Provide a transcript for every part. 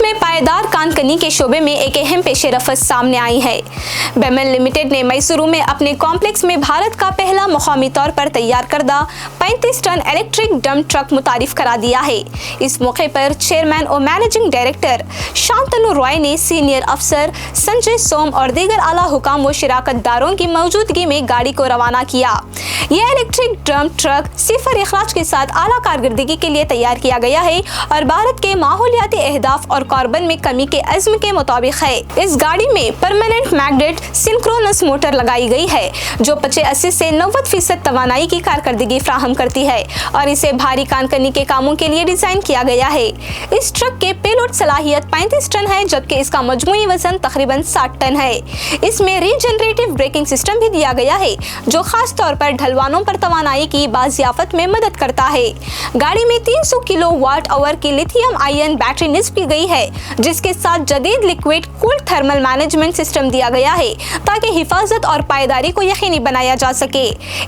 में पायदार कानकनी के शोबे में एक अहम पेशरफ्त सामने आई है। बेमेल लिमिटेड ने मैसूरू में अपने कॉम्प्लेक्स में भारत का पहला मुकामी तौर पर तैयार करदा 35 टन इलेक्ट्रिक डंप ट्रक मुतारिफ करा दिया है। इस मौके पर चेयरमैन और मैनेजिंग डायरेक्टर शांतनु रॉय ने सीनियर अफसर संजय सोम और दीगर आला हुकाम व शिराकतदारों की मौजूदगी में गाड़ी को रवाना किया। यह इलेक्ट्रिक डंप ट्रक सिफर अखराज के साथ आला कारकर्दगी के लिए तैयार किया गया है और भारत के माहौलियाती अहदाफ और कार्बन में कमी के अज़्म के मुताबिक है। इस गाड़ी में परमानेंट मैग्नेट सिंक्रोनस मोटर लगाई गई है जो 85 से 90% तवानाई की कारकर्दगी फ्राहम करती है और इसे भारी कानकनी के कामों के लिए डिजाइन किया गया है। इस ट्रक के पेलोड सलाहियत 35 टन है जबकि इसका मजमूई वजन तकरीबन 60 टन है। इसमें रीजनरेटिव ब्रेकिंग सिस्टम भी दिया गया है जो खास तौर पर ढलवानों पर तवानाई की बाजियाफत में मदद करता है। गाड़ी में 300 किलोवाट आवर की लिथियम आयन बैटरी निस्ब की गई है जिसके साथ जदीद liquid cooled thermal management system दिया गया है ताकि हिफाजत और पायदारी को यकीनी बनाया जा सके।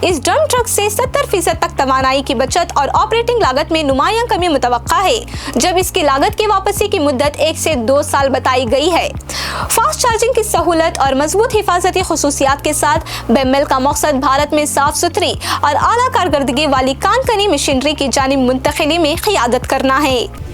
इस डंप ट्रक से 70% तक तवानाई की बचत और ऑपरेटिंग लागत में नुमायां कमी मुतवक्का है जब इसकी लागत की वापसी की मुद्दत 1 से 2 साल बताई गई है। फास्ट चार्जिंग की सहूलत और मजबूत हिफाजती खुसूसियात के साथ बेमेल का मकसद भारत में साफ सुथरी और आला कारकर्दगी वाली कानकनी मशीनरी की जानिब मुंतकिली में क़ियादत करना है।